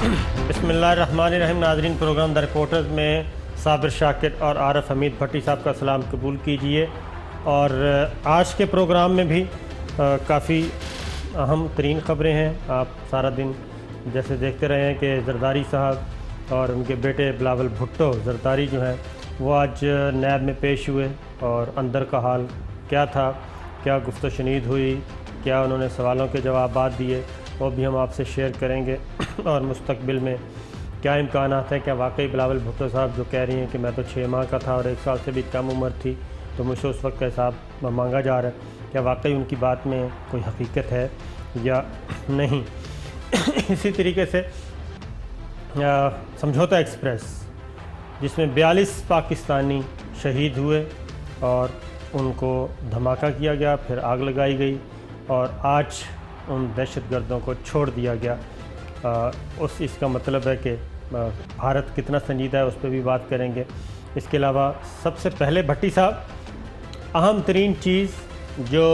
बिस्मिल्लाहिर्रहमानिर्रहीम। नाज़रीन, programme the reporters में साबिर शाकिर और आरफ हमीद भट्टी साहब का सलाम कबूल कीजिए। और आज के प्रोग्राम में भी काफ़ी अहम तरीन ख़बरें हैं। आप सारा दिन जैसे देखते रहे हैं कि जरदारी साहब और उनके बेटे बिलावल भुट्टो जरदारी जो हैं वो आज नैब में पेश हुए और अंदर का हाल क्या था, क्या गुफ्त शनीद हुई, क्या उन्होंने सवालों के जवाब दिए, वो भी हम आपसे शेयर करेंगे। और मुस्तकबिल में क्या इम्कानात हैं, क्या वाकई बिलावल भुट्टो साहब जो कह रही हैं कि मैं तो 6 माह का था और 1 साल से भी कम उम्र थी तो मुझसे उस वक्त का हिसाब मांगा जा रहा है, क्या वाकई उनकी बात में कोई हकीकत है या नहीं। इसी तरीके से समझौता एक्सप्रेस जिसमें 42 पाकिस्तानी शहीद हुए और उनको धमाका किया गया, फिर आग लगाई गई और आज उन दहशतगर्दों को छोड़ दिया गया। इसका मतलब है कि भारत कितना संजीदा है, उस पर भी बात करेंगे। इसके अलावा सबसे पहले भट्टी साहब, अहम तरीन चीज़ जो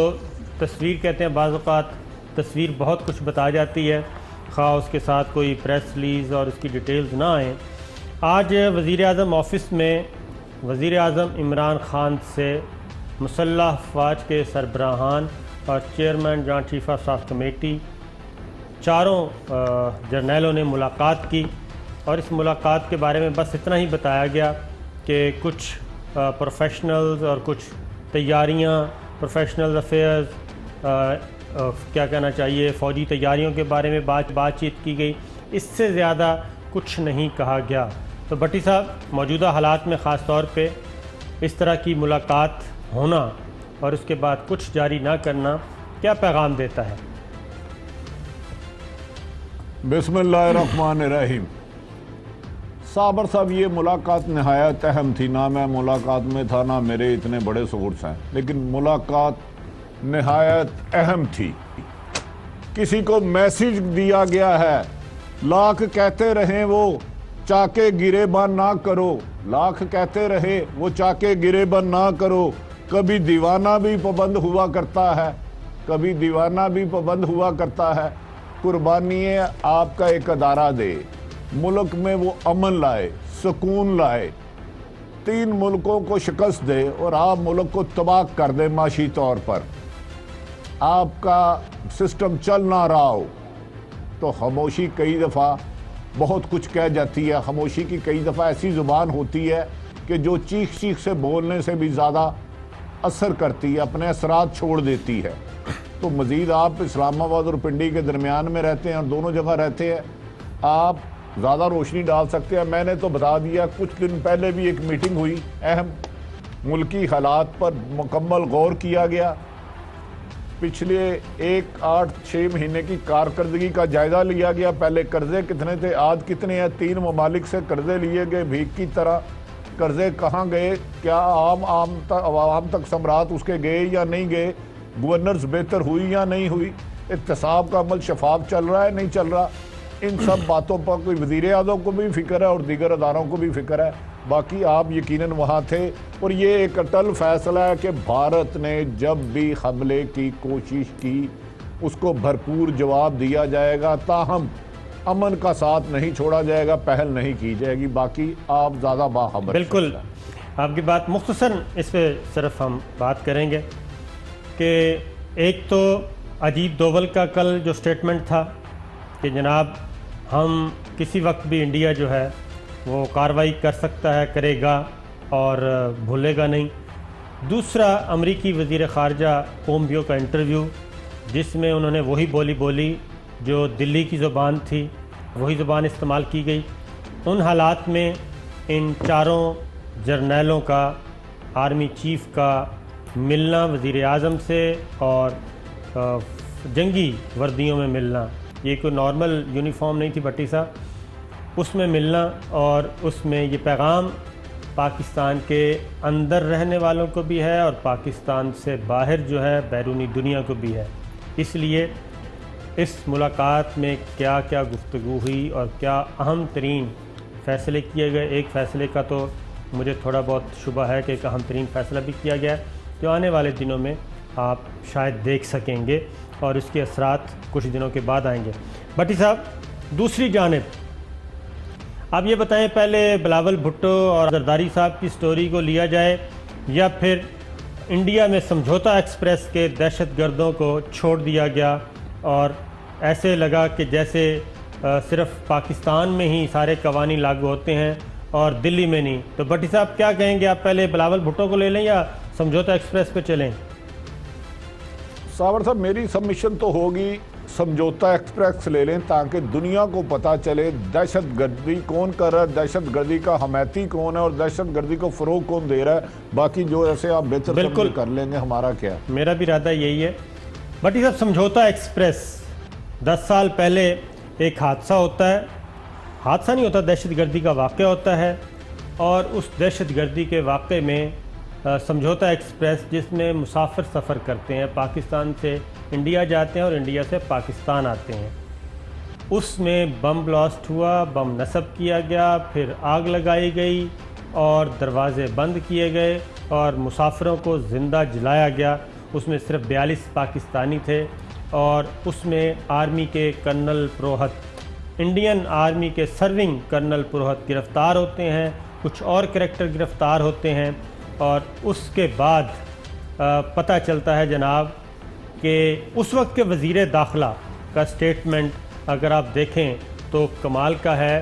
तस्वीर कहते हैं, बाज़ औक़ात तस्वीर बहुत कुछ बता जाती है, ख़ास उसके साथ कोई प्रेस रिलीज़ और उसकी डिटेल्स ना आएँ। आज वज़ीर आज़म ऑफ़िस में वज़ीर आज़म इमरान ख़ान से मुसल्लह अफ़वाज के सरबराहान और chairman joint chief of staff committee चारों जर्नैलों ने मुलाकात की। और इस मुलाकात के बारे में बस इतना ही बताया गया कि कुछ प्रोफेशनल्स और कुछ तैयारियां, प्रोफेशनल अफेयर्स, क्या कहना चाहिए, फ़ौजी तैयारियों के बारे में बातचीत की गई। इससे ज़्यादा कुछ नहीं कहा गया। तो भट्टी साहब, मौजूदा हालात में ख़ास तौर पे इस तरह की मुलाकात होना और उसके बाद कुछ जारी ना करना क्या पैगाम देता है? बिस्मिल्लाहिर्रहमानिर्रहीम। साबर साहब, ये मुलाकात नहायत अहम थी। ना मैं मुलाकात में था, ना मेरे इतने बड़े सोर्स हैं, लेकिन मुलाकात नहायत अहम थी। किसी को मैसेज दिया गया है, लाख कहते रहे वो चाके गिरेबान ना करो, लाख कहते रहे वो चाके गिरेबान ना करो। कभी दीवाना भी पाबंद हुआ करता है, कभी दीवाना भी पाबंद हुआ करता है। कुर्बानी आपका एक अदारा दे, मुल्क में वो अमन लाए, सुकून लाए, 3 मुल्कों को शिकस्त दे और आप मुल्क को तबाह कर दे माशी तौर पर। आपका सिस्टम चल ना रहा हो तो खामोशी कई दफ़ा बहुत कुछ कह जाती है। खामोशी की कई दफ़ा ऐसी ज़ुबान होती है कि जो चीख चीख से बोलने से भी ज़्यादा असर करती है, अपने असरात छोड़ देती है। तो मज़ीद आप इस्लामाबाद और पिंडी के दरमियान में रहते हैं और दोनों जगह रहते हैं, आप ज़्यादा रोशनी डाल सकते हैं। मैंने तो बता दिया, कुछ दिन पहले भी एक मीटिंग हुई, अहम मुल्की हालात पर मुकम्मल गौर किया गया। पिछले 1-8-6 महीने की कारकर्दगी का जायज़ा लिया गया। पहले कर्ज़े कितने थे, आज कितने हैं। 3 ममालिक से कर्ज़े लिए गए भीख की तरह। कर्ज़े कहाँ गए, क्या आवाम तक सम्राट उसके गए या नहीं गए, गवर्नर्स बेहतर हुई या नहीं हुई, इत्तेसाब का अमल शफाफ चल रहा है नहीं चल रहा। इन सब बातों पर कोई वज़ीर आज़म को भी फ़िक्र है और दीगर अदारों को भी फ़िक्र है। बाकी आप यकीनन वहाँ थे और ये एक अटल फैसला है कि भारत ने जब भी हमले की कोशिश की उसको भरपूर जवाब दिया जाएगा, ताहम अमन का साथ नहीं छोड़ा जाएगा, पहल नहीं की जाएगी। बाकी आप ज़्यादा बाखबर। बिल्कुल, आपकी बात मुख्तसर इस पर सिर्फ हम बात करेंगे कि एक तो अजीत डोवल का कल जो स्टेटमेंट था कि जनाब हम किसी वक्त भी इंडिया जो है वो कार्रवाई कर सकता है, करेगा और भूलेगा नहीं। दूसरा, अमरीकी वज़ीर ख़ारजा पोम्पियो का इंटरव्यू जिसमें उन्होंने वही बोली जो दिल्ली की ज़ुबान थी, वही ज़ुबान इस्तेमाल की गई। उन हालात में इन चारों जर्नैलों का, आर्मी चीफ़ का मिलना वज़ीर आज़म से और जंगी वर्दियों में मिलना, ये कोई नॉर्मल यूनिफॉर्म नहीं थी भट्टी साहब, उसमें मिलना और उसमें ये पैगाम पाकिस्तान के अंदर रहने वालों को भी है और पाकिस्तान से बाहर जो है बैरूनी दुनिया को भी है। इसलिए इस मुलाकात में क्या क्या गुफ्तगू हुई और क्या अहम तरीन फ़ैसले किए गए। एक फ़ैसले का तो मुझे थोड़ा बहुत शुबा है कि एक अहम तरीन फ़ैसला भी किया गया जो आने वाले दिनों में आप शायद देख सकेंगे और इसके असरात कुछ दिनों के बाद आएंगे। भट्टी साहब, दूसरी जानिब आप ये बताएं, पहले बिलावल भुट्टो और जरदारी साहब की स्टोरी को लिया जाए या फिर इंडिया में समझौता एक्सप्रेस के दहशतगर्दों को छोड़ दिया गया और ऐसे लगा कि जैसे सिर्फ पाकिस्तान में ही सारे कवानीन लागू होते हैं और दिल्ली में नहीं। तो भट्टी साहब क्या कहेंगे, आप पहले बिलावल भुट्टो को ले लें या समझौता एक्सप्रेस पे चलें? सावर साहब, मेरी सबमिशन तो होगी समझौता एक्सप्रेस ले लें ताकि दुनिया को पता चले दहशतगर्दी कौन कर रहा है, दहशतगर्दी का हमायती कौन है और दहशतगर्दी को फरोग कौन दे रहा है। बाकी जो ऐसे आप बेहतर बिल्कुल कर लेंगे, हमारा क्या। मेरा भी इरादा यही है। भट्टी साहब, समझौता एक्सप्रेस 10 साल पहले एक हादसा होता है, हादसा नहीं होता, दहशतगर्दी का वाक़या होता है और उस दहशतगर्दी के वाक़े में समझौता एक्सप्रेस जिसमें मुसाफिर सफ़र करते हैं, पाकिस्तान से इंडिया जाते हैं और इंडिया से पाकिस्तान आते हैं, उसमें बम ब्लास्ट हुआ, बम नस्ब किया गया, फिर आग लगाई गई और दरवाज़े बंद किए गए और मुसाफिरों को ज़िंदा जलाया गया। उसमें सिर्फ 42 पाकिस्तानी थे और उसमें आर्मी के कर्नल पुरोहित, इंडियन आर्मी के सर्विंग कर्नल पुरोहित गिरफ़्तार होते हैं, कुछ और करैक्टर गिरफ़्तार होते हैं और उसके बाद पता चलता है जनाब कि उस वक्त के वज़ीर दाखिला का स्टेटमेंट अगर आप देखें तो कमाल का है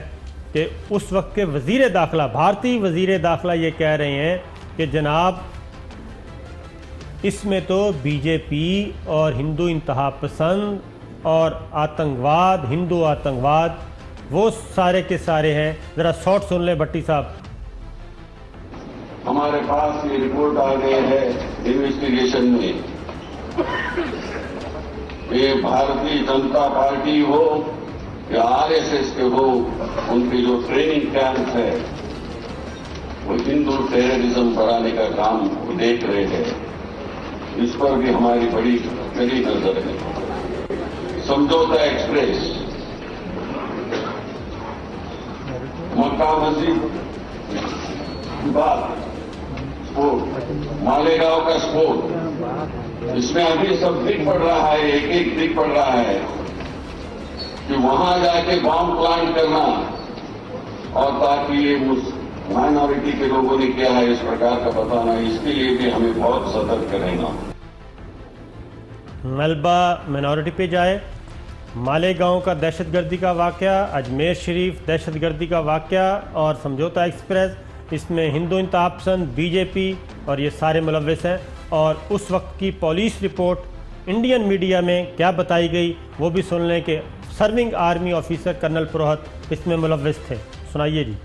कि उस वक्त के वज़ीर दाखिला, भारतीय वज़ीर दाखिला ये कह रहे हैं कि जनाब इसमें तो बीजेपी और हिंदू इंतहा पसंद और आतंकवाद, हिंदू आतंकवाद वो सारे के सारे हैं। ज़रा शॉर्ट सुन लें भट्टी साहब। हमारे पास ये रिपोर्ट आ गई है इन्वेस्टिगेशन में, ये भारतीय जनता पार्टी हो या आरएसएस के हो, उनके जो ट्रेनिंग कैंप है वो हिंदू टेररिज्म बढ़ाने का काम देख रहे हैं। इस पर भी हमारी बड़ी कड़ी नजर है। समझौता एक्सप्रेस, मक्का मस्जिद बात, मालेगांव का स्फोट, इसमें अभी सब दिख पड़ रहा है, एक एक दिख पड़ रहा है कि वहां जाके बॉम्ब प्लांट करना और ताकि ये माइनॉरिटी के लोगों ने किया है इस प्रकार का बताना, इसके लिए भी हमें बहुत सतर्क रहना। मलबा मिनॉरिटी पे जाए, मालेगांव का दहशतगर्दी का वाक़या, अजमेर शरीफ दहशतगर्दी का वाक़या और समझौता एक्सप्रेस, इसमें हिंदू इंतहा पसंद, बीजेपी और ये सारे मुलव्विस हैं। और उस वक्त की पुलिस रिपोर्ट इंडियन मीडिया में क्या बताई गई वो भी सुन लें कि सर्विंग आर्मी ऑफिसर कर्नल पुरोहित इसमें मुलव्विस थे। सुनाइए जी।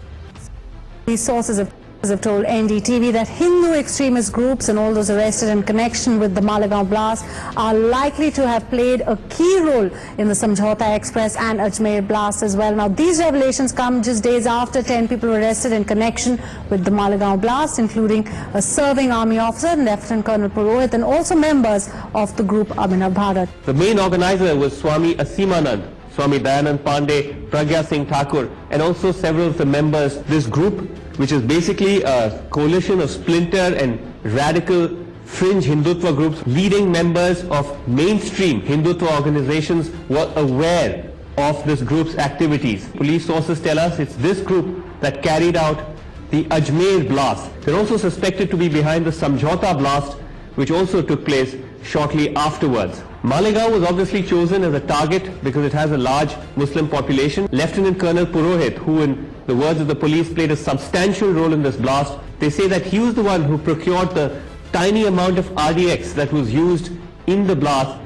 These sources have told NDTV that Hindu extremist groups and all those arrested in connection with the Malegaon blast are likely to have played a key role in the Samjhauta Express and Ajmer blast as well. Now, these revelations come just days after 10 people were arrested in connection with the Malegaon blast, including a serving army officer, Lieutenant Colonel Purohit, and also members of the group Abhinav Bharat. The main organizer was Swami Asimanand, Swami Dayanand Pandey, Pragya Singh Thakur, and also several of the members. This group, which is basically a coalition of splinter and radical fringe Hindutva groups, leading members of mainstream Hindutva organizations were aware of this group's activities. Police sources tell us it's this group that carried out the Ajmer blast. They're also suspected to be behind the Samjhauta blast, which also took place shortly afterwards. Malegaon was obviously chosen as a target because it has a large Muslim population. Lieutenant Colonel Purohit, who in the words of the police played a substantial role in this blast, they say that he was the one who procured the tiny amount of RDX that was used in the blast.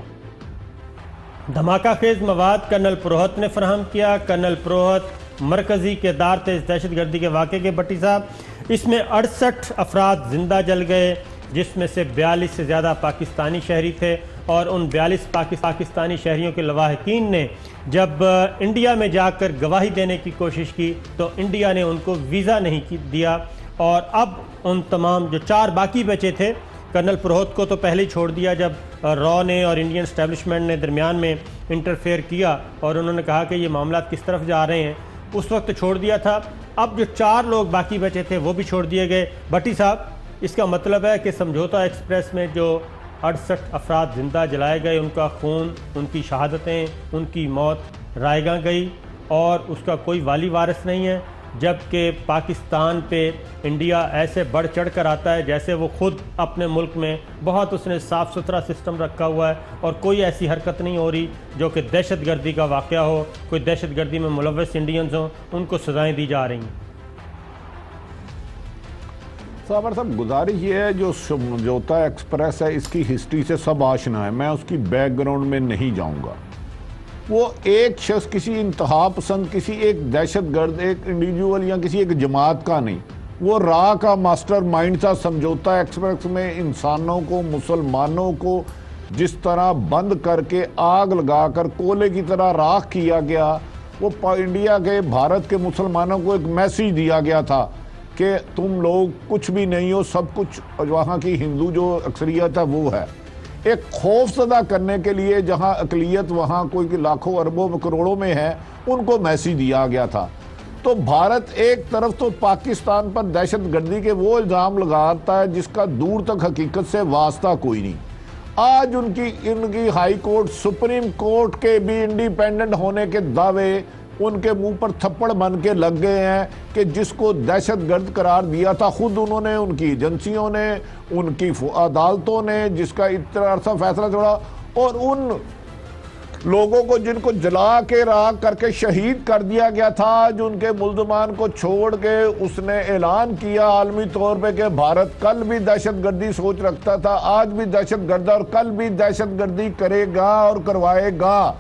धमाका खेज मवाद colonel पुरोहित ने फराहम किया। Colonel पुरोहित मरकजी किरदार थे इस दहशतगर्दी के वाक़े के। भट्टी साहब, इसमें 68 अफराद जिंदा जल गए, जिसमें से 42 से ज़्यादा पाकिस्तानी शहरी थे और उन 42 पाकिस्तानी शहरियों के लवाहकीन ने जब इंडिया में जाकर गवाही देने की कोशिश की तो इंडिया ने उनको वीज़ा नहीं दिया और अब उन तमाम जो 4 बाकी बचे थे, कर्नल पुरोहित को तो पहले ही छोड़ दिया जब रॉ ने और इंडियन एस्टेब्लिशमेंट ने दरमियान में इंटरफेयर किया और उन्होंने कहा कि ये मामला किस तरफ जा रहे हैं, उस वक्त छोड़ दिया था। अब जो 4 लोग बाकी बचे थे वो भी छोड़ दिए गए। भट्टी साहब, इसका मतलब है कि समझौता एक्सप्रेस में जो 68 अफराद ज़िंदा जलाए गए, उनका खून, उनकी शहादतें, उनकी मौत रायगा गई और उसका कोई वाली वारिस नहीं है। जबकि पाकिस्तान पे इंडिया ऐसे बढ़ चढ़ कर आता है जैसे वो खुद अपने मुल्क में बहुत उसने साफ़ सुथरा सिस्टम रखा हुआ है और कोई ऐसी हरकत नहीं हो रही जो कि दहशतगर्दी का वाक़या हो, कोई दहशतगर्दी में मुलव्वस इंडियंस हों, उनको सज़ाएँ दी जा रही हैं। साबर साहब, गुजारिश ये है, जो समझौता एक्सप्रेस है इसकी हिस्ट्री से सब आशना है, मैं उसकी बैकग्राउंड में नहीं जाऊंगा। वो एक शख्स, किसी इंतहा पसंद, किसी एक दहशतगर्द, एक इंडिविजुअल या किसी एक जमात का नहीं, वो रा का मास्टर माइंड था। समझौता एक्सप्रेस में इंसानों को, मुसलमानों को जिस तरह बंद करके आग लगाकर कोयले की तरह राख किया गया, वो इंडिया के, भारत के मुसलमानों को एक मैसेज दिया गया था कि तुम लोग कुछ भी नहीं हो, सब कुछ वहाँ की हिंदू जो अक्सरियत है वो है। एक खौफजदा करने के लिए, जहाँ अकलियत वहाँ कोई लाखों अरबों करोड़ों में है, उनको मैसेज दिया गया था। तो भारत एक तरफ तो पाकिस्तान पर दहशतगर्दी के वो इल्ज़ाम लगाता है जिसका दूर तक हकीकत से वास्ता कोई नहीं। आज इनकी हाई कोर्ट, सुप्रीम कोर्ट के भी इंडिपेंडेंट होने के दावे उनके मुंह पर थप्पड़ बन के लग गए हैं कि जिसको दहशतगर्द करार दिया था खुद उन्होंने, उनकी एजेंसियों ने, उनकी अदालतों ने, जिसका इतना अर्सा फैसला छोड़ा, और उन लोगों को जिनको जला के राख करके शहीद कर दिया गया था, जो उनके मुल्ज़मान को छोड़ के उसने ऐलान किया आलमी तौर पे कि भारत कल भी दहशतगर्दी सोच रखता था, आज भी दहशतगर्द और कल भी दहशतगर्दी करेगा और करवाएगा।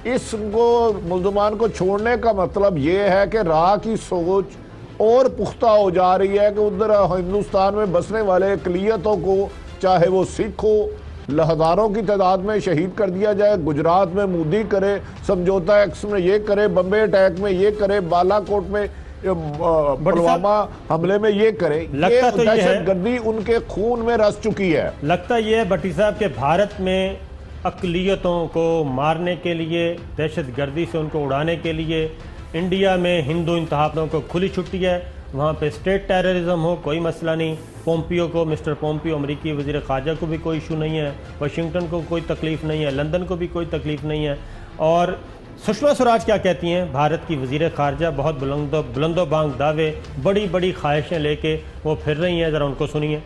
इसको मुल्ज़मान को छोड़ने का मतलब ये है कि राह की सोच और पुख्ता हो जा रही है कि उधर हिंदुस्तान में बसने वाले अक़लियतों को, चाहे वो सिख हो, हज़ारों की तादाद में शहीद कर दिया जाए। गुजरात में मोदी करे, समझौता एक्ट में ये करे, बम्बे अटैक में ये करे, बालाकोट में, पुलवामा हमले में ये करे। लगता तो दहशतगर्दी उनके खून में रस चुकी है। लगता ये है भट्टी साहब के भारत में अक़लियतों को मारने के लिए, दहशतगर्दी से उनको उड़ाने के लिए इंडिया में हिंदू इंतहाओं को खुली छुट्टी है। वहाँ पे स्टेट टेररिज्म हो, कोई मसला नहीं। पोम्पियो को, मिस्टर पोम्पियो अमरीकी वज़ीर ख़ारजा को भी कोई इशू नहीं है, वाशिंगटन को कोई तकलीफ़ नहीं है, लंदन को भी कोई तकलीफ़ नहीं है। और सुषमा स्वराज क्या कहती हैं, भारत की वज़ीर ख़ारजा, बहुत बुलंदोबांग दावे, बड़ी बड़ी ख्वाहिशें लेके वो फिर रही हैं, ज़रा उनको सुनिए।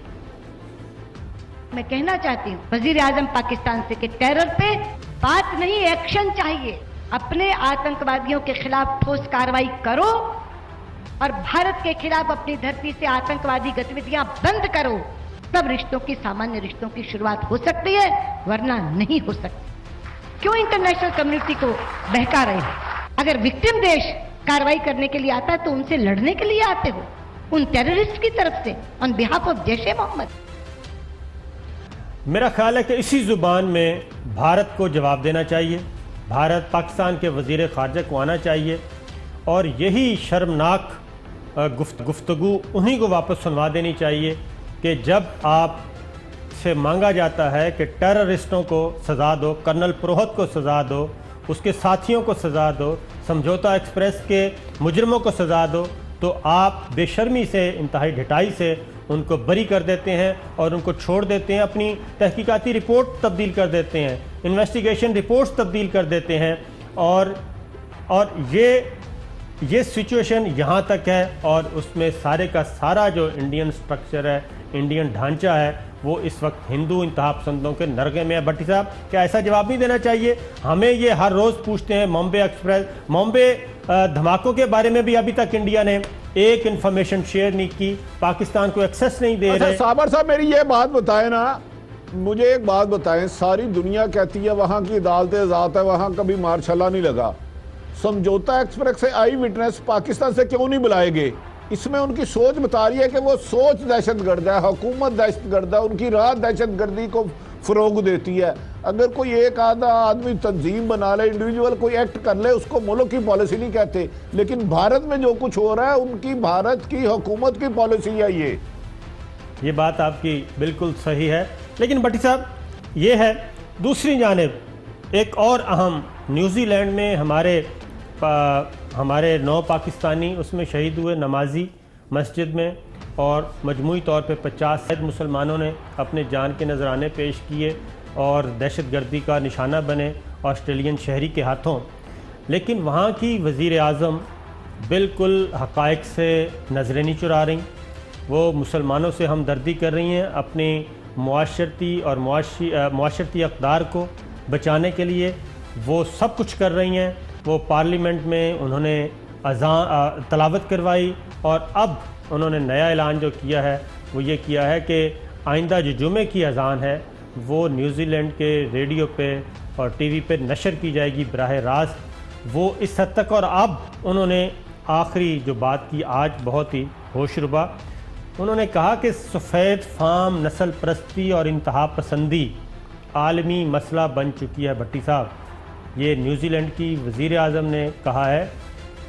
मैं कहना चाहती हूँ वजीर आजम पाकिस्तान से कि टेरर पे बात नहीं, एक्शन चाहिए। अपने आतंकवादियों के खिलाफ ठोस कार्रवाई करो और भारत के खिलाफ अपनी धरती से आतंकवादी गतिविधियां बंद करो, तब रिश्तों की, सामान्य रिश्तों की शुरुआत हो सकती है, वरना नहीं हो सकती। क्यों इंटरनेशनल कम्युनिटी को बहका रहे हो? अगर विक्टिम देश कार्रवाई करने के लिए आता है तो उनसे लड़ने के लिए आते हो, उन टेररिस्ट की तरफ से, on behalf of Jaish Mohammed. मेरा ख्याल है कि इसी ज़ुबान में भारत को जवाब देना चाहिए, भारत पाकिस्तान के वज़ीर ख़ारजा को आना चाहिए और यही शर्मनाक गुफ्तगू उन्हीं को वापस सुनवा देनी चाहिए कि जब आप से मांगा जाता है कि टेररिस्टों को सज़ा दो, कर्नल पुरोहित को सज़ा दो, उसके साथियों को सज़ा दो, समझौता एक्सप्रेस के मुजरमों को सज़ा दो, तो आप बेशर्मी से, इंतहाई ढिठाई से उनको बरी कर देते हैं और उनको छोड़ देते हैं, अपनी तहकीकाती रिपोर्ट तब्दील कर देते हैं, इन्वेस्टिगेशन रिपोर्ट्स तब्दील कर देते हैं। और ये सिचुएशन यहाँ तक है और उसमें सारे का सारा जो इंडियन स्ट्रक्चर है, इंडियन ढांचा है, वो इस वक्त हिंदू इंतहा पसंदों के नरगे में है। भट्टी साहब, क्या ऐसा जवाब नहीं देना चाहिए? हमें ये हर रोज़ पूछते हैं, बॉम्बे एक्सप्रेस, बॉम्बे धमाकों के बारे में भी अभी तक इंडिया ने एक इंफॉर्मेशन शेयर नहीं की, पाकिस्तान को एक्सेस नहीं दे रहे। साबर साहब, मेरी ये बात बताएं ना, मुझे एक बात बताएं, सारी दुनिया कहती है वहाँ की अदालतें आज़ाद है, वहाँ कभी मार्शल नहीं लगा, समझौता एक्सप्रेस से आई विटनेस पाकिस्तान से क्यों नहीं बुलाए गए? इसमें उनकी सोच बता रही है कि वो सोच दहशतगर्द है, हुकूमत दहशतगर्द है, उनकी राह दहशतगर्दी को फ़रोग देती है। अगर कोई एक आधा आदमी तंजीम बना ले, इंडिविजुअल कोई एक्ट कर ले, उसको मुल्क की पॉलिसी नहीं कहते। लेकिन भारत में जो कुछ हो रहा है, उनकी भारत की हुकूमत की पॉलिसी है। ये बात आपकी बिल्कुल सही है। लेकिन भट्टी साहब, ये है दूसरी जानिब एक और अहम, न्यूजीलैंड में हमारे 9 पाकिस्तानी उसमें शहीद हुए नमाजी मस्जिद में, और मजमूई तौर पे 50 मुसलमानों ने अपने जान के नजराने पेश किए और दहशतगर्दी का निशाना बने ऑस्ट्रेलियन शहरी के हाथों। लेकिन वहाँ की वज़ीर आज़म बिल्कुल हक़ाइक़ से नज़रें नहीं चुरा रही। वो मुसलमानों से हमदर्दी कर रही हैं, अपने मुआशरती और मुआशरती अक़दार को बचाने के लिए वो सब कुछ कर रही हैं। वो पार्लियामेंट में उन्होंने अज़ान तलावत करवाई और अब उन्होंने नया ऐलान जो किया है वो ये किया है कि आइंदा जो जुमे की अज़ान है वो न्यूज़ीलैंड के रेडियो पे और टीवी पे नशर की जाएगी बराह रास्त। वो इस हद तक, और अब उन्होंने आखिरी जो बात की आज बहुत ही होशरुबा, उन्होंने कहा कि सफ़ेद फार्म नस्ल परस्ती और इंतहा पसंदी आलमी मसला बन चुकी है। भट्टी साहब, ये न्यूज़ीलैंड की वज़ीर आज़म ने कहा है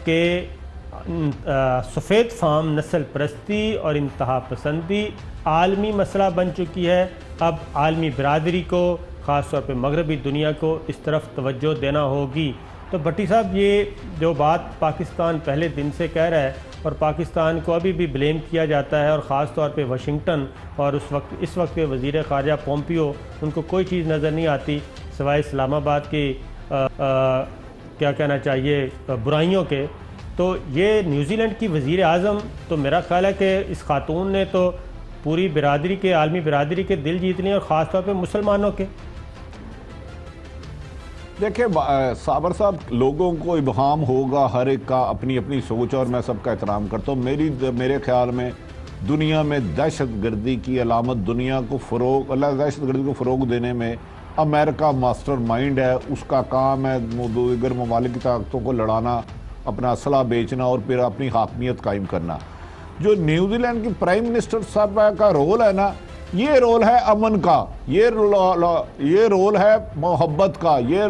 कि सफ़ेद फार्म नस्ल परस्ती और इंतहा पसंदी आलमी मसला बन चुकी है। अब आलमी बरादरी को, ख़ास तौर पे मगरबी दुनिया को इस तरफ तवज्जो देना होगी। तो भट्टी साहब, ये जो बात पाकिस्तान पहले दिन से कह रहा है और पाकिस्तान को अभी भी ब्लेम किया जाता है, और ख़ास तौर पे वाशिंगटन और इस वक्त के वज़ीर ख़ारजा पोम्पियो, उनको कोई चीज़ नज़र नहीं आती सिवाय इस्लामाबाद की क्या कहना चाहिए बुराइयों के। तो ये न्यूज़ीलैंड की वज़ीर आज़म, तो मेरा ख़्याल है कि इस खातून ने तो पूरी बिरादरी के, आलमी बिरादरी के दिल जीत लिए, और ख़ास तौर पे मुसलमानों के। देखिए साबर साहब, लोगों को इबहाम होगा, हर एक का अपनी अपनी सोच, और मैं सबका एहतराम करता हूँ। मेरे ख्याल में दुनिया में दहशतगर्दी की अलामत, दुनिया को दहशतगर्दी को फ़रोग देने में अमेरिका मास्टर माइंड है। उसका काम है दीगर ममालिक की ताकतों को लड़ाना, अपना असला बेचना और फिर अपनी हाकमियत कायम करना। जो न्यूजीलैंड की प्राइम मिनिस्टर साहब का रोल है ना, ये रोल है अमन का, ये रोल है मोहब्बत का, ये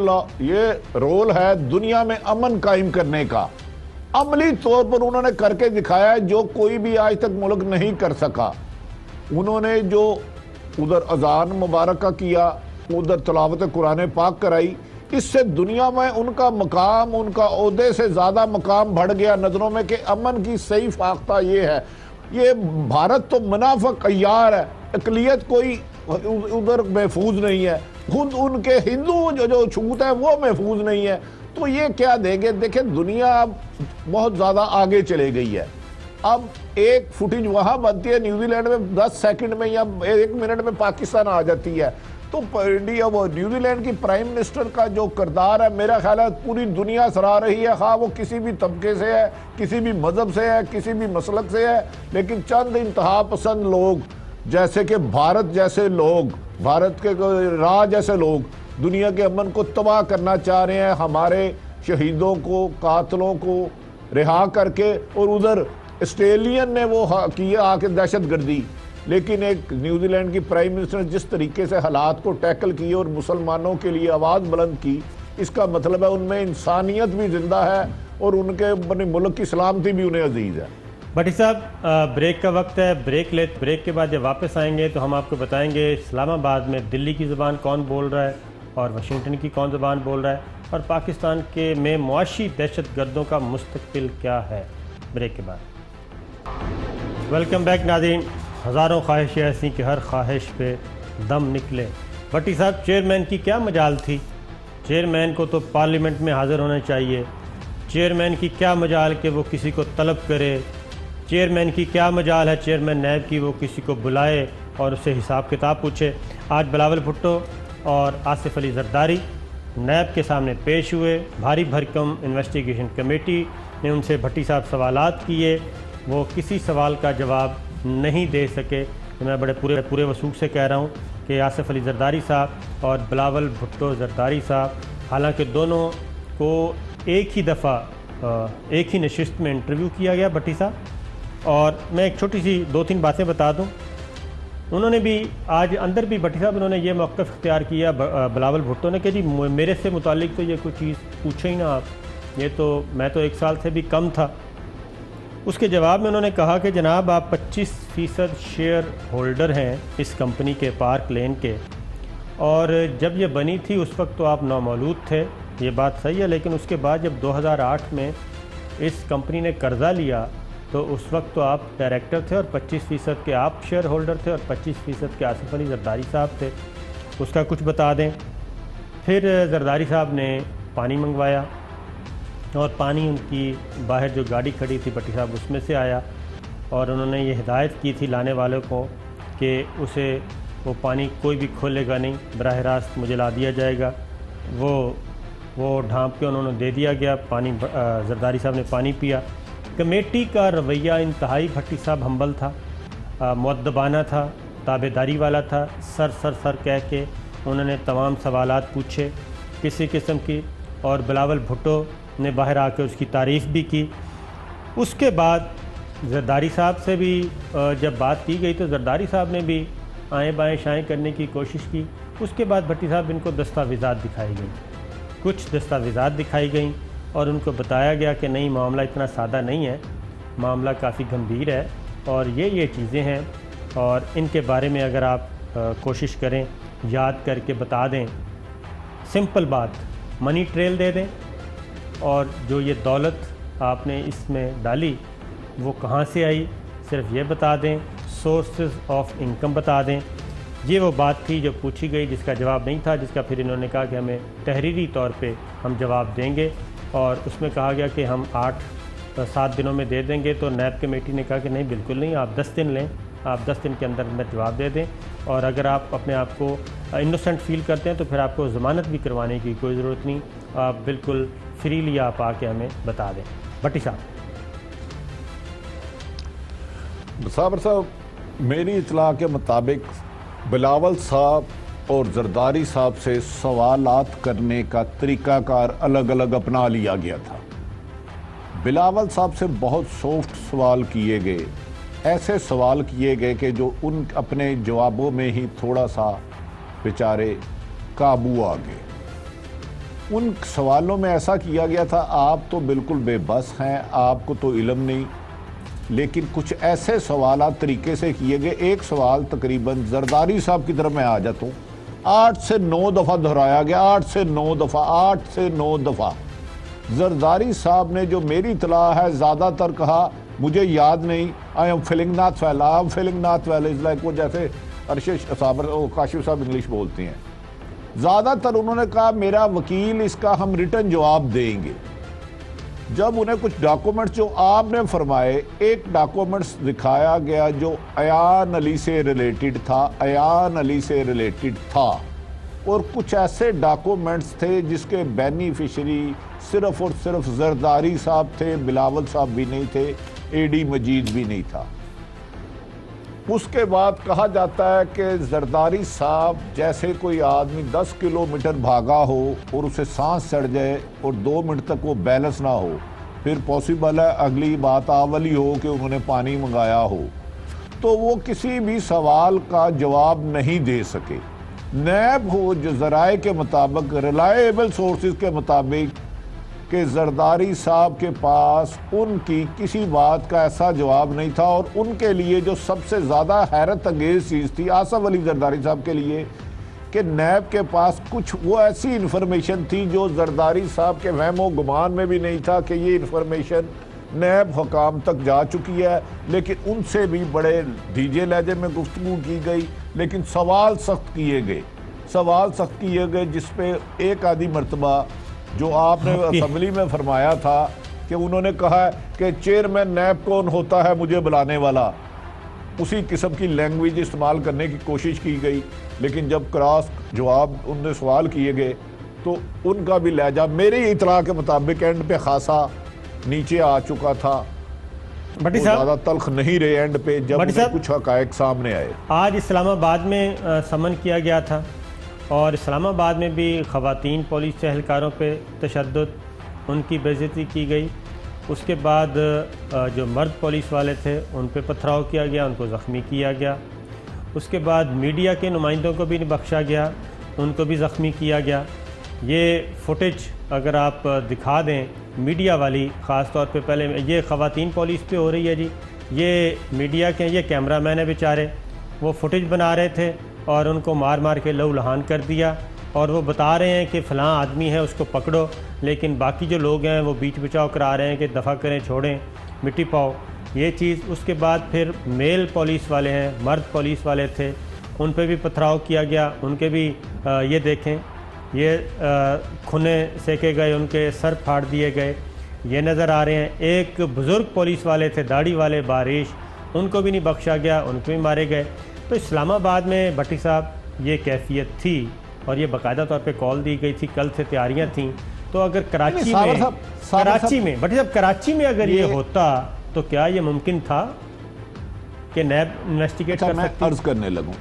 रोल है दुनिया में अमन कायम करने का। अमली तौर पर उन्होंने करके दिखाया है जो कोई भी आज तक मुल्क नहीं कर सका। उन्होंने जो उधर अजान मुबारक का किया, उधर तलावत कुरान पाक कराई, इससे दुनिया में उनका मकाम, उनका ओहदे से ज़्यादा मकाम बढ़ गया नज़रों में कि अमन की सही फाख्ता ये है। ये भारत तो मुनाफिक अय्यार है, अक़लियत कोई उधर महफूज नहीं है, खुद उनके हिंदू जो छूत है वो महफूज नहीं है। तो ये क्या देंगे? देखिए, दुनिया अब बहुत ज़्यादा आगे चले गई है। अब एक फुटेज वहाँ बनती है न्यूजीलैंड में 10 सेकंड में या 1 मिनट में पाकिस्तान आ जाती है। तो इंडिया, वो न्यूजीलैंड की प्राइम मिनिस्टर का जो किरदार है, मेरा ख्याल है पूरी दुनिया सराह रही है। हाँ, वो किसी भी तबके से है, किसी भी मज़हब से है, किसी भी मसलक से है, लेकिन चंद इंतहा पसंद लोग, जैसे कि भारत जैसे लोग, भारत के राज जैसे लोग दुनिया के अमन को तबाह करना चाह रहे हैं। हमारे शहीदों को, कातलों को रिहा करके, और उधर ऑस्ट्रेलियन ने वो किया आके दहशतगर्दी। लेकिन एक न्यूजीलैंड की प्राइम मिनिस्टर ने जिस तरीके से हालात को टैकल किए और मुसलमानों के लिए आवाज़ बुलंद की, इसका मतलब है उनमें इंसानियत भी जिंदा है और उनके अपने मुल्क की सलामती भी उन्हें अजीज़ है। भट्टी साहब, ब्रेक का वक्त है, ब्रेक के बाद जब वापस आएंगे तो हम आपको बताएंगे इस्लामाबाद में दिल्ली की ज़बान कौन बोल रहा है और वाशिंगटन की कौन ज़बान बोल रहा है, और पाकिस्तान के में मुआशी दहशतगर्दों का मुस्तकबिल क्या है। ब्रेक के बाद वेलकम बैक नाज़रीन। हज़ारों ख्वाहिशें ऐसी कि हर ख्वाहिश पे दम निकले। भट्टी साहब, चेयरमैन की क्या मजाल थी? चेयरमैन को तो पार्लियामेंट में हाज़िर होना चाहिए। चेयरमैन की क्या मजाल कि वो किसी को तलब करे? चेयरमैन की क्या मजाल है चेयरमैन नैब की वो किसी को बुलाए और उससे हिसाब किताब पूछे? आज बिलावल भुट्टो और आसिफ अली जरदारी नैब के सामने पेश हुए। भारी भरकम इन्वेस्टिगेशन कमेटी ने उनसे भट्टी साहब सवालात किए, वो किसी सवाल का जवाब नहीं दे सके। तो मैं बड़े पूरे वसूख से कह रहा हूँ कि आसिफ अली जरदारी साहब और बिलावल भुट्टो जरदारी साहब, हालांकि दोनों को एक ही दफ़ा एक ही नशिस्त में इंटरव्यू किया गया भट्टी साहब, और मैं एक छोटी सी 2-3 बातें बता दूं। उन्होंने भी आज अंदर भी भट्टी साहब उन्होंने ये मौक़िफ़ इख्तियार किया बिलावल भुट्टो ने कि जी मेरे से मुतालिक तो ये कोई चीज़ पूछे ही ना आप, ये तो मैं तो 1 साल से भी कम था। उसके जवाब में उन्होंने कहा कि जनाब आप 25% शेयर होल्डर हैं इस कंपनी के, पार्क लेन के, और जब ये बनी थी उस वक्त तो आप नौमौजूद थे, ये बात सही है। लेकिन उसके बाद जब 2008 में इस कंपनी ने कर्ज़ा लिया तो उस वक्त तो आप डायरेक्टर थे और 25% के आप शेयर होल्डर थे और 25% के आसिफ अली जरदारी साहब थे, उसका कुछ बता दें। फिर जरदारी साहब ने पानी मंगवाया और पानी उनकी बाहर जो गाड़ी खड़ी थी भट्टी साहब उसमें से आया, और उन्होंने ये हिदायत की थी लाने वालों को कि उसे वो पानी कोई भी खोलेगा नहीं, बराह रास्त मुझे ला दिया जाएगा। वो ढांप के उन्होंने दे दिया गया पानी। जरदारी साहब ने पानी पिया। कमेटी का रवैया इंतहाई भट्टी साहब हम्बल था, मुअद्दबाना था, ताबेदारी वाला था। सर कह के उन्होंने तमाम सवालात पूछे किसी किस्म की, और बिलावल भुट्टो ने बाहर आकर उसकी तारीफ़ भी की। उसके बाद जरदारी साहब से भी जब बात की गई तो जरदारी साहब ने भी आएँ बाएँ शाएँ करने की कोशिश की। उसके बाद भट्टी साहब इनको दस्तावेज़ात दिखाई गई, कुछ दस्तावेज़ात दिखाई गई और उनको बताया गया कि नहीं, मामला इतना सादा नहीं है, मामला काफ़ी गंभीर है और ये चीज़ें हैं, और इनके बारे में अगर आप कोशिश करें याद करके बता दें। सिंपल बात, मनी ट्रेल दे दें, और जो ये दौलत आपने इसमें डाली वो कहाँ से आई सिर्फ ये बता दें, सोर्सेज ऑफ इनकम बता दें। ये वो बात थी जो पूछी गई, जिसका जवाब नहीं था, जिसका फिर इन्होंने कहा कि हमें तहरीरी तौर पे हम जवाब देंगे, और उसमें कहा गया कि हम 8-7 दिनों में दे देंगे। तो नैब कमेटी ने कहा कि नहीं, बिल्कुल नहीं, आप 10 दिन लें, आप 10 दिन के अंदर जवाब दे दें, और अगर आप अपने आप को इनोसेंट फील करते हैं तो फिर आपको ज़मानत भी करवाने की कोई ज़रूरत नहीं, आप बिल्कुल फ्रीली आप आके हमें बता दें। भट्टी साहब, मेरी इतला के मुताबिक बिलावल साहब और जरदारी साहब से सवालात करने का तरीक़ाकार अलग अलग अपना लिया गया था। बिलावल साहब से बहुत सॉफ्ट सवाल किए गए, ऐसे सवाल किए गए कि जो उन अपने जवाबों में ही थोड़ा सा बेचारे काबू आ गए। उन सवालों में ऐसा किया गया था, आप तो बिल्कुल बेबस हैं, आपको तो इल्म नहीं, लेकिन कुछ ऐसे सवालात तरीके से किए गए। एक सवाल तकरीबन जरदारी साहब की तरफ मैं आ जाता हूँ, 8 से 9 दफ़ा दोहराया गया, 8 से 9 दफ़ा। जरदारी साहब ने, जो मेरी इतला है, ज़्यादातर कहा मुझे याद नहीं, I am feeling not well is like, वो जैसे अरशद साबर और काशिफ साहब इंग्लिश बोलते हैं। ज़्यादातर उन्होंने कहा मेरा वकील, इसका हम रिटर्न जवाब देंगे। जब उन्हें कुछ डॉक्यूमेंट्स जो आपने फरमाए, एक डॉक्यूमेंट्स दिखाया गया जो अयान अली से रिलेटेड था, और कुछ ऐसे डॉक्यूमेंट्स थे जिसके बेनिफिशरी सिर्फ और सिर्फ जरदारी साहब थे, बिलावल साहब भी नहीं थे, एडी मजीद भी नहीं था। उसके बाद कहा जाता है कि जरदारी साहब जैसे कोई आदमी 10 किलोमीटर भागा हो और उसे सांस चढ़ जाए और 2 मिनट तक वो बैलेंस ना हो, फिर पॉसिबल है अगली बात आवली हो कि उन्होंने पानी मंगाया हो, तो वो किसी भी सवाल का जवाब नहीं दे सके। नैब हो जो ज़राए के मुताबिक, रिलायबल सोर्सेज के मुताबिक, कि जरदारी साहब के पास उनकी किसी बात का ऐसा जवाब नहीं था, और उनके लिए जो सबसे ज़्यादा हैरत अंगेज़ चीज़ थी आसफ अली जरदारी साहब के लिए, कि नैब के पास कुछ वो ऐसी इन्फॉर्मेशन थी जो जरदारी साहब के वहमो गुमान में भी नहीं था कि ये इन्फॉर्मेशन नैब हुकाम तक जा चुकी है, लेकिन उनसे भी बड़े धीजे लहजे में गुफ्तगू की गई, लेकिन सवाल सख्त किए गए जिस पे एक आधी मरतबा जो आपने असम्बली में फरमाया था कि उन्होंने कहा कि चेयरमैन नैब कौन होता है मुझे बुलाने वाला, उसी किस्म की लैंग्वेज इस्तेमाल करने की कोशिश की गई, लेकिन जब क्रॉस जवाब उनसे सवाल किए गए तो उनका भी लहजा मेरी इतला के मुताबिक एंड पे खासा नीचे आ चुका था। भट्टी साहब ज़्यादा तल्ख नहीं रहे एंड पे, जब कुछ हक़ाइक़ सामने आए। आज इस्लामाबाद में समन किया गया था, और इस्लामाबाद में भी ख़वातीन पुलिस एहलकारों पे तशद्दुद, उनकी बेइज्जती की गई। उसके बाद जो मर्द पुलिस वाले थे उन पे पथराव किया गया, उनको ज़ख्मी किया गया। उसके बाद मीडिया के नुमाइंदों को भी नहीं बख्शा गया, उनको भी ज़ख्मी किया गया। ये फुटेज अगर आप दिखा दें, मीडिया वाली ख़ास तौर पे, पहले ये ख़वातीन पुलिस पे हो रही है जी, ये मीडिया के ये कैमरा मैन है बेचारे, वो फुटेज बना रहे थे और उनको मार मार के लहू लहान कर दिया, और वो बता रहे हैं कि फ़लाँ आदमी है उसको पकड़ो, लेकिन बाकी जो लोग हैं वो बीच बचाव करा रहे हैं कि दफ़ा करें, छोड़ें, मिट्टी पाओ, ये चीज़। उसके बाद फिर मेल पुलिस वाले हैं, मर्द पुलिस वाले थे, उन पे भी पथराव किया गया, उनके भी ये देखें, ये खुने सेके गए, उनके सर फाड़ दिए गए। ये नज़र आ रहे हैं। एक बुज़ुर्ग पुलिस वाले थे, दाढ़ी वाले, बारिश, उनको भी नहीं बख्शा गया, उनको भी मारे गए। तो इस्लामाबाद में भट्टी साहब ये कैफियत थी और ये बाकायदा तौर पे कॉल दी गई थी, कल से तैयारियां थीं। तो अगर कराची में भट्टी साहब कराची में अगर ये होता तो क्या ये मुमकिन था कि नैब इन्वेस्टिगेट कर सकती? अर्ज करने लगूं,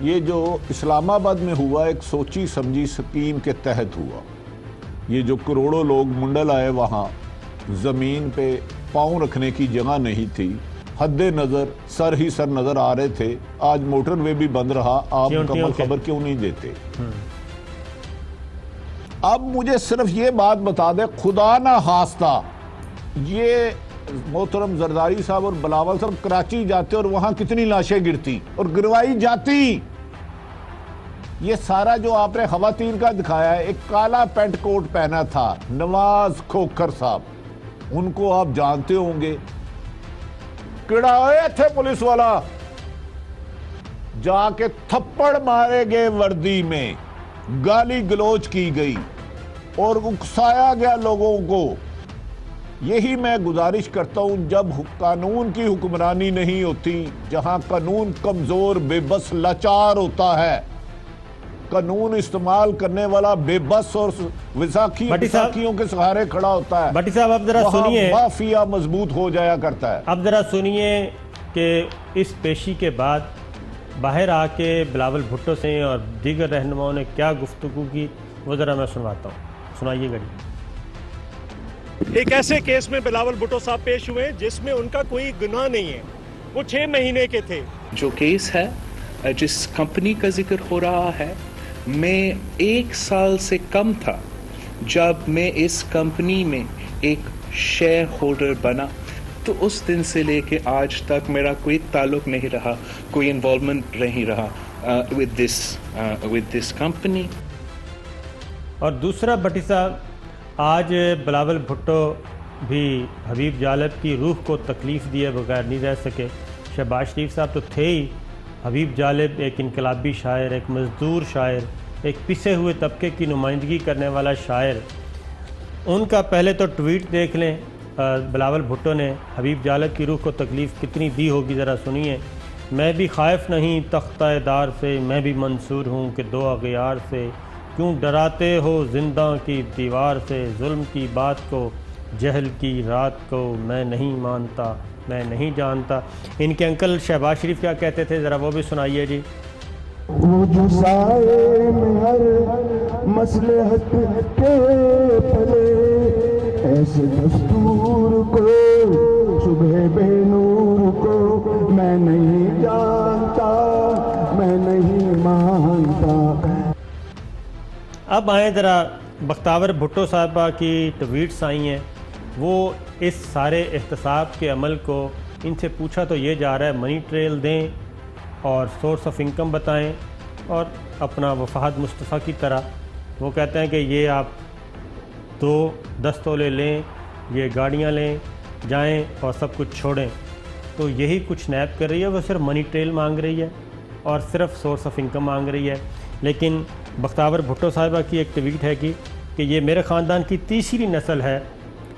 ये जो इस्लामाबाद में हुआ एक सोची समझी स्कीम के तहत हुआ। ये जो करोड़ों लोग मुंडल आए, वहाँ ज़मीन पे पाँव रखने की जगह नहीं थी, हद्दे नज़र सर ही सर नज़र आ रहे थे। आज मोटरवे भी बंद रहा, आप मुकम्मल खबर क्यों नहीं देते? अब मुझे सिर्फ ये बात बता दे, खुदा ना खास्ता ये मोहतरम जरदारी साहब और बिलावल साहब कराची जाते और वहां कितनी लाशें गिरती और गिरवाई जाती। ये सारा जो आपने खवातीन का दिखाया है, एक काला पेंट कोट पहना था नवाज खोखर साहब, उनको आप जानते होंगे, किड़ाए थे पुलिस वाला, जाके थप्पड़ मारे गए वर्दी में, गाली गलौज की गई और उकसाया गया लोगों को। यही मैं गुजारिश करता हूं, जब कानून की हुक्मरानी नहीं होती, जहां कानून कमजोर, बेबस, लाचार होता है, कानून इस्तेमाल करने वाला बेबस और विसाखियों के सहारे खड़ा होता है, भट्टी साहब अब जरा सुनिए, माफिया मजबूत हो जाया करता है। अब जरा सुनिए कि इस पेशी के बाद बाहर आके बिलावल भुट्टो से और दीगर रहनुमाओं ने क्या गुफ्तगू की, वो जरा मैं सुनवाता हूँ, सुनाइएगा जी। एक ऐसे केस में बिलावल भुट्टो साहब पेश हुए जिसमें उनका कोई गुनाह नहीं है, वो 6 महीने के थे। जो केस है, जिस कंपनी का जिक्र हो रहा है, मैं 1 साल से कम था जब मैं इस कंपनी में एक शेयर होल्डर बना। तो उस दिन से लेके आज तक मेरा कोई ताल्लुक नहीं रहा, कोई इन्वॉल्वमेंट नहीं रहा विद दिस कंपनी। और दूसरा भट्टी साहब, आज बिलावल भुट्टो भी हबीब जालिब की रूह को तकलीफ़ दिए बगैर नहीं रह सके। शहबाज शरीफ साहब तो थे ही, हबीब जालिब एक इनकलाबी शायर, एक मज़दूर शायर, एक पिसे हुए तबके की नुमाइंदगी करने वाला शायर। उनका पहले तो ट्वीट देख लें, बिलावल भुट्टो ने हबीब जालिब की रूह को तकलीफ़ कितनी दी होगी, ज़रा सुनिए। मैं भी खाइफ नहीं तख्ता-ए-दार से, मैं भी मंसूर हूँ कि दो अग़यार से, क्यों डराते हो जिंदा की दीवार से, जुल्म की बात को, जहल की रात को, मैं नहीं मानता, मैं नहीं जानता। इनके अंकल शहबाज शरीफ क्या कहते थे, ज़रा वो भी सुनाइए जी। वो जो साए में हर मसलहत के पले, ऐसे दस्तूर को, सुबह बेनूर को, मैं नहीं जानता, मैं नहीं मानता। अब आए ज़रा बख्तावर भुट्टो साहबा की ट्वीट्स आई हैं, वो इस सारे एहतसाब के अमल को इनसे पूछा तो ये जा रहा है मनी ट्रेल दें और सोर्स ऑफ इनकम बताएं, और अपना वफाद मुस्तफ़ा की तरह वो कहते हैं कि ये आप 2-10 तोले लें, ये गाड़ियाँ लें, जाएं और सब कुछ छोड़ें। तो यही कुछ नैब कर रही है, वो सिर्फ मनी ट्रेल मांग रही है और सिर्फ सोर्स ऑफ इनकम मांग रही है। लेकिन बख्तावर भुट्टो साहिबा की एक ट्वीट है कि ये मेरे ख़ानदान की तीसरी नस्ल है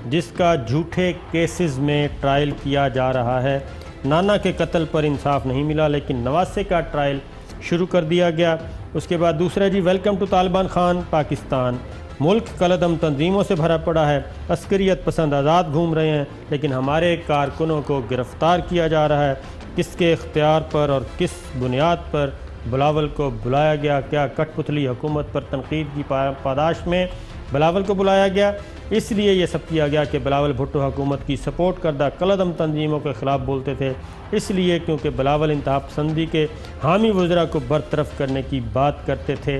जिसका झूठे केसेस में ट्रायल किया जा रहा है। नाना के कत्ल पर इंसाफ नहीं मिला, लेकिन नवासे का ट्रायल शुरू कर दिया गया। उसके बाद दूसरा जी, वेलकम टू तालिबान खान पाकिस्तान, मुल्क कलदम तंजीमों से भरा पड़ा है, अस्करियत पसंद आज़ाद घूम रहे हैं, लेकिन हमारे कारकुनों को गिरफ़्तार किया जा रहा है। किसके इख्तियार पर और किस बुनियाद पर बिलावल को बुलाया गया? क्या कठपुतली हुकूमत पर तनकीद की पादाश में बिलावल को बुलाया गया? इसलिए ये सब किया गया कि बिलावल भुट्टो हुकूमत की सपोर्ट करदा कलदम तंजीमों के ख़िलाफ़ बोलते थे, इसलिए क्योंकि बिलावल इंतहा पसंदी के हामी वज़रा को बरतरफ करने की बात करते थे।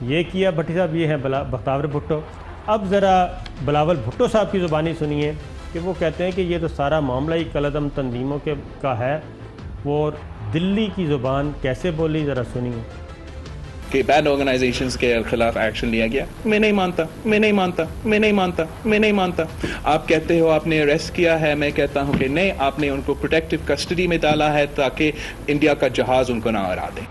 ये किया भट्टी साहब, ये हैं बख्तावर भुट्टो। अब ज़रा बिलावल भुट्टो साहब की ज़ुबानी सुनिए कि वो कहते हैं कि ये तो सारा मामला ही कलदम तंजीमों का है। वो दिल्ली की ज़ुबान कैसे बोली, ज़रा सुनिए। कि बैड ऑर्गेनाइजेशंस के खिलाफ एक्शन लिया गया, मैं नहीं मानता, मैं नहीं मानता, मैं नहीं मानता, मैं नहीं मानता। आप कहते हो आपने अरेस्ट किया है, मैं कहता हूं कि नहीं, आपने उनको प्रोटेक्टिव कस्टडी में डाला है ताकि इंडिया का जहाज उनको ना उड़ा दे।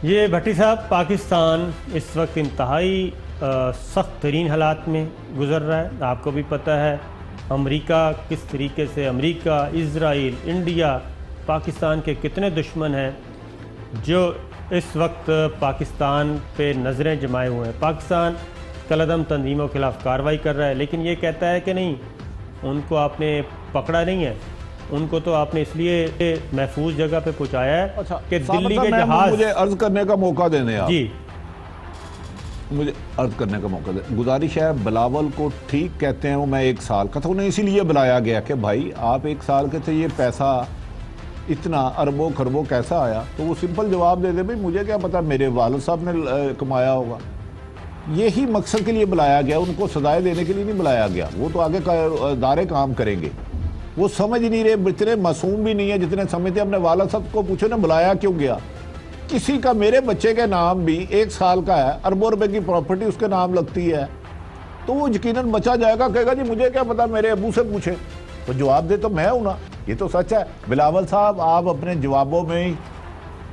ये भट्टी साहब, पाकिस्तान इस वक्त इंतहाई सख्त तरीन हालात में गुज़र रहा है। आपको भी पता है अमेरिका किस तरीके से, अमेरिका, इज़राइल, इंडिया, पाकिस्तान के कितने दुश्मन हैं जो इस वक्त पाकिस्तान पे नज़रें जमाए हुए हैं। पाकिस्तान कलअदम तंजीमों के खिलाफ कार्रवाई कर रहा है, लेकिन ये कहता है कि नहीं, उनको आपने पकड़ा नहीं है, उनको तो आपने इसलिए महफूज जगह पे पहुंचाया है कि दिल्ली के जहाज। मुझे अर्ज करने का मौका देने आप। जी, मुझे अर्ज करने का मौका दे। गुजारिश है, बिलावल को ठीक कहते हैं, वो मैं 1 साल का था, उन्हें इसीलिए बुलाया गया कि भाई आप 1 साल के थे, ये पैसा इतना अरबों खरबों कैसा आया? तो वो सिंपल जवाब दे दे, भाई मुझे क्या पता, मेरे वालिद साहब ने कमाया होगा। यही मकसद के लिए बुलाया गया, उनको सजाएं देने के लिए नहीं बुलाया गया। वो तो आगे दायरे काम करेंगे, वो समझ नहीं रहे, इतने मासूम भी नहीं है जितने समझते। अपने वालिद साहब को पूछो ना बुलाया क्यों गया। किसी का, मेरे बच्चे के नाम भी 1 साल का है, अरबों रुपए की प्रॉपर्टी उसके नाम लगती है, तो वो यकीनन बचा जाएगा, कहेगा जी मुझे क्या पता, मेरे अबू से पूछे। तो जवाब दे तो मैं हूं ना, ये तो सच है। बिलावल साहब, आप अपने जवाबों में ही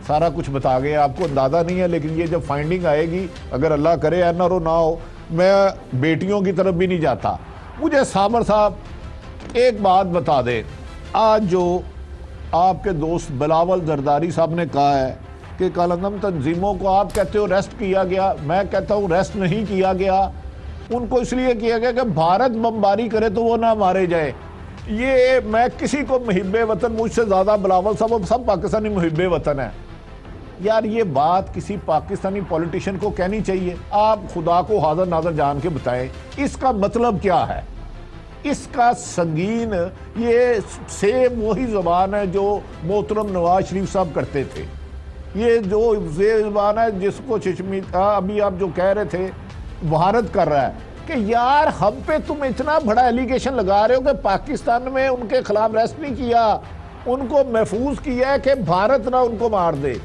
सारा कुछ बता गए, आपको अंदाजा नहीं है। लेकिन ये जब फाइंडिंग आएगी, अगर अल्लाह करे एनआरओ ना हो, मैं बेटियों की तरफ भी नहीं जाता। मुझे साबर साहब एक बात बता दे, आज जो आपके दोस्त बिलावल जरदारी साहब ने कहा है कि कलअदम तंजीमों को आप कहते हो रेस्ट किया गया, मैं कहता हूँ रेस्ट नहीं किया गया। उनको इसलिए किया गया कि भारत बमबारी करे तो वो ना मारे जाए। ये मैं किसी को मुहिब्बे वतन, मुझसे ज़्यादा बिलावल साहब, सब पाकिस्तानी मुहिब्बे वतन है। यार ये बात किसी पाकिस्तानी पॉलिटिशियन को कहनी चाहिए। आप खुदा को हाज़र नाज़र जान के बताएं इसका मतलब क्या है। इसका संगीन, ये सेम वही ज़बान है जो मोहतरम नवाज शरीफ साहब करते थे। ये जो ज़बान है जिसको चश्मिता अभी आप जो कह रहे थे भारत कर रहा है कि यार हम पे तुम इतना बड़ा एलिगेशन लगा रहे हो कि पाकिस्तान में उनके खिलाफ रेस्ट नहीं किया, उनको महफूज किया है कि भारत ना उनको मार दे।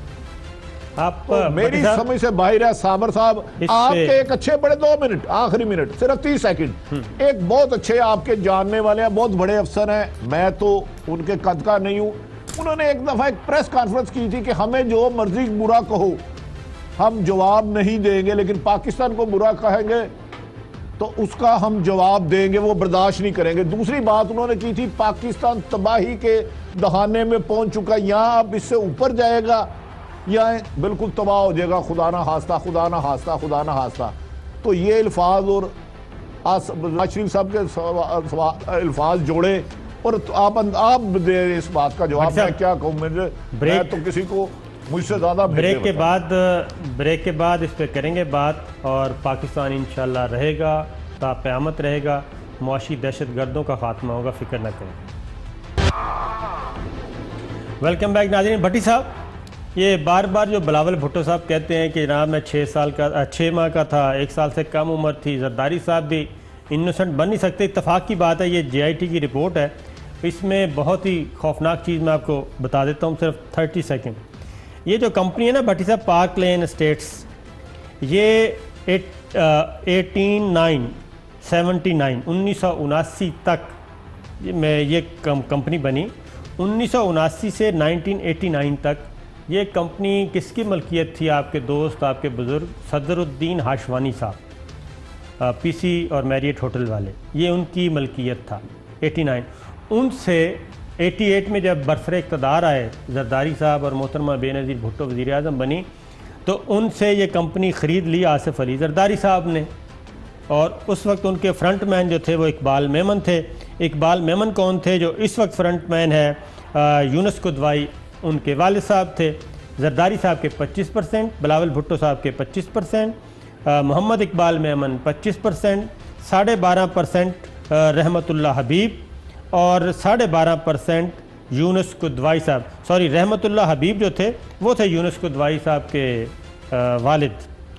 आप तो मेरी समझ से बाहर है साबर साहब। आपके एक अच्छे बड़े 2 मिनट, आखिरी मिनट सिर्फ 30 सेकंड, एक बहुत अच्छे आपके जानने वाले हैं, बहुत बड़े अफसर हैं, मैं तो उनके कद का नहीं हूं। उन्होंने एक दफा एक प्रेस कॉन्फ्रेंस की थी कि हमें जो मर्जी बुरा कहो हम जवाब नहीं देंगे, लेकिन पाकिस्तान को बुरा कहेंगे तो उसका हम जवाब देंगे, वो बर्दाश्त नहीं करेंगे। दूसरी बात उन्होंने की थी, पाकिस्तान तबाही के दहाने में पहुंच चुका, यहाँ अब इससे ऊपर जाएगा या बिल्कुल तबाह हो जाएगा, खुदा ना हास्ता, खुदा ना हास्ता, खुदा ना हास्ता। तो ये अल्फाज और नवाज शरीफ साहब के अल्फाज जोड़े और तो आप दे इस बात का जवाब। मैं क्या कहूँ, मैं तो किसी को मुझसे ज़्यादा। ब्रेक के बाद इस पर करेंगे बात, और पाकिस्तान इंशाल्लाह रहेगा, ता क़यामत रहेगा, मुआशी दहशतगर्दों का खात्मा होगा, फिक्र न करें। वेलकम बैक नाज़रीन। भट्टी साहब, ये बार बार जो बिलावल भुट्टो साहब कहते हैं कि जनाब मैं 6 माह का था, 1 साल से कम उम्र थी, जरदारी साहब भी इनोसेंट बन नहीं सकते। इत्तफाक की बात है, ये JIT की रिपोर्ट है, इसमें बहुत ही खौफनाक चीज़ मैं आपको बता देता हूँ, सिर्फ 30 सेकेंड। ये जो कंपनी है ना भट्टी साहब, पार्क लेन एस्टेट्स, ये 1979 तक ये कंपनी बनी। 1979 से 1989 तक ये कंपनी किसकी मलकियत थी? आपके दोस्त, आपके बुज़ुर्ग सदरुद्दीन हाशवानी साहब, PC और मैरियट होटल वाले, ये उनकी मलकियत था 89। उनसे 88 में जब बरसरे इक़्तिदार आए जरदारी साहब और मोहतरमा बेनज़ीर भुट्टो वज़ीर आज़म बनी, तो उनसे ये कंपनी ख़रीद ली आसिफ अली जरदारी साहब ने। और उस वक्त उनके फ्रंट मैन जो थे वो इकबाल मेमन थे। इकबाल मेमन कौन थे? जो इस वक्त फ्रंट मैन है यूनुस कुदवाई, उनके वालिद साहब थे। जरदारी साहब के 25%, बिलावल भुट्टो साहब के 25%, मोहम्मद इकबाल मेमन 25%, 12.5% रहमतुल्लाह हबीब और 12.5% यूनुस कुदवाई साहब। सॉरी, रहमतुल्लाह हबीब जो थे वो थे यूनुस कुदवाई साहब के वालिद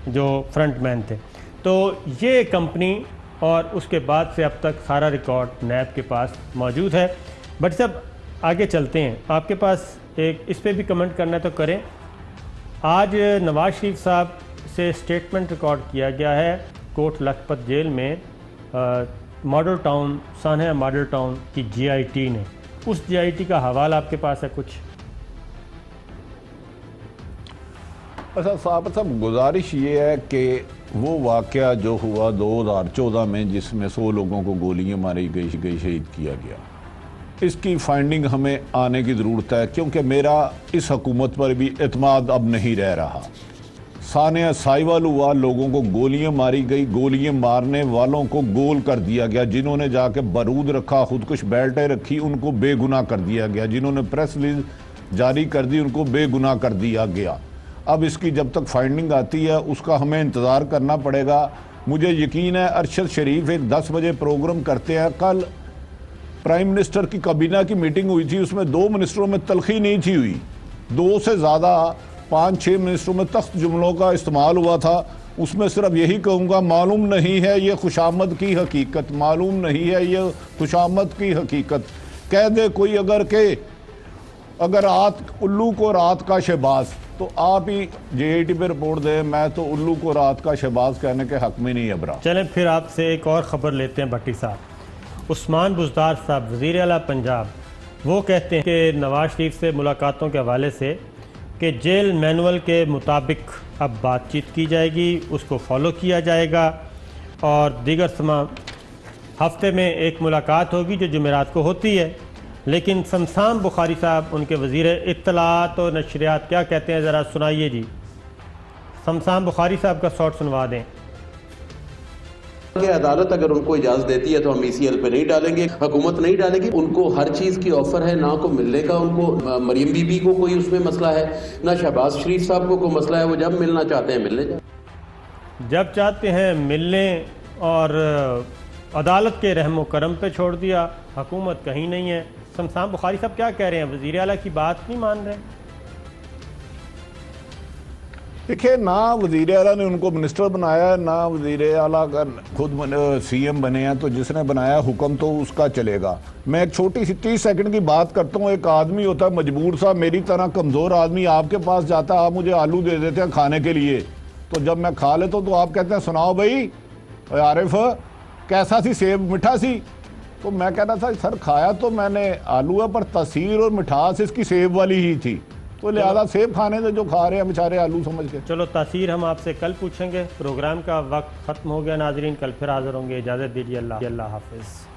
जो फ्रंट मैन थे। तो ये कंपनी, और उसके बाद से अब तक सारा रिकॉर्ड नैब के पास मौजूद है। बट सब आगे चलते हैं, आपके पास एक इस पे भी कमेंट करना है तो करें। आज नवाज शरीफ साहब से स्टेटमेंट रिकॉर्ड किया गया है कोट लखपत जेल में मॉडल टाउन, सान्हा मॉडल टाउन की JIT ने। उस JIT का हवाला आपके पास है कुछ? अच्छा साहब गुजारिश ये है कि वो वाक़या जो हुआ 2014 में जिसमें 100 लोगों को गोलियां मारी गई शहीद किया गया, इसकी फाइंडिंग हमें आने की ज़रूरत है, क्योंकि मेरा इस हुकूमत पर भी एतमाद अब नहीं रह रहा। सानिया साहिवाल हुआ, लोगों को गोलियां मारी गई, गोलियां मारने वालों को गोल कर दिया गया, जिन्होंने जाके बारूद रखा, खुदकुश बेल्टें रखी, उनको बेगुनाह कर दिया गया, जिन्होंने प्रेस रिलीज जारी कर दी उनको बेगुनाह कर दिया गया। अब इसकी जब तक फाइंडिंग आती है उसका हमें इंतज़ार करना पड़ेगा। मुझे यकीन है अरशद शरीफ एक 10 बजे प्रोग्राम करते हैं। कल प्राइम मिनिस्टर की काबीना की मीटिंग हुई थी, उसमें 2 मिनिस्टरों में तलखी नहीं थी हुई, 2 से ज़्यादा 5-6 मिनिस्टरों में तख्त जुमलों का इस्तेमाल हुआ था। उसमें सिर्फ यही कहूँगा, मालूम नहीं है ये खुशामद की हकीकत, मालूम नहीं है ये खुशामद की हकीकत। कह दे कोई अगर उल्लू को रात का शहबाज, तो आप ही JIT पे रिपोर्ट दें, मैं तो उल्लू को रात का शहबाज कहने के हक में नहीं अबरा। चलें फिर आपसे एक और ख़बर लेते हैं भट्टी साहब। उस्मान बुज़दार साहब वज़ीर आला पंजाब, वो कहते हैं कि नवाज शरीफ से मुलाकातों के हवाले से कि जेल मैनुअल के मुताबिक अब बातचीत की जाएगी, उसको फॉलो किया जाएगा और दीगर तमाम हफ्ते में एक मुलाकात होगी जो जुमेरात को होती है। लेकिन शमशान बुखारी साहब, उनके वज़ीर इत्तलात और नशरियात, क्या कहते हैं ज़रा सुनाइए जी। शमशान बुखारी साहब का शॉट सुनवा दें। अदालत अगर उनको इजाजत देती है तो हम ECL पे नहीं डालेंगे, हुकूमत नहीं डालेगी। उनको हर चीज की ऑफर है, ना को मिलने का उनको मरियम बीबी को कोई उसमें मसला है, ना शहबाज शरीफ साहब को कोई मसला है। वो जब मिलना चाहते हैं मिलने जाए, जब चाहते हैं मिलने, और अदालत के रहमो करम पे छोड़ दिया, हुकूमत कहीं नहीं है। शमशान बुखारी साहब क्या कह रहे हैं, वज़ीर आला की बात नहीं मान रहे? देखिए, ना वज़ीर आला ने उनको मिनिस्टर बनाया, ना वज़ीर आला का खुद CM बने हैं, तो जिसने बनाया हुक्म तो उसका चलेगा। मैं एक छोटी सी 30 सेकंड की बात करता हूँ। एक आदमी होता है मजबूर सा, मेरी तरह कमज़ोर आदमी आपके पास जाता है, आप मुझे आलू दे देते हैं खाने के लिए, तो जब मैं खा लेता हूँ तो आप कहते हैं सुनाओ भाई आरिफ कैसा सी, सेब मीठा सी। तो मैं कहना था सर खाया तो मैंने आलू है, पर तासीर और मिठास इसकी सेब वाली ही थी, तो लिहाजा सेब खाने से जो खा रहे हैं बेचारे आलू समझ के। चलो तासीर हम आपसे कल पूछेंगे। प्रोग्राम का वक्त ख़त्म हो गया नाजरीन, कल फिर हाजिर होंगे। इजाज़त दीजिए, अल्लाह हाफिज़।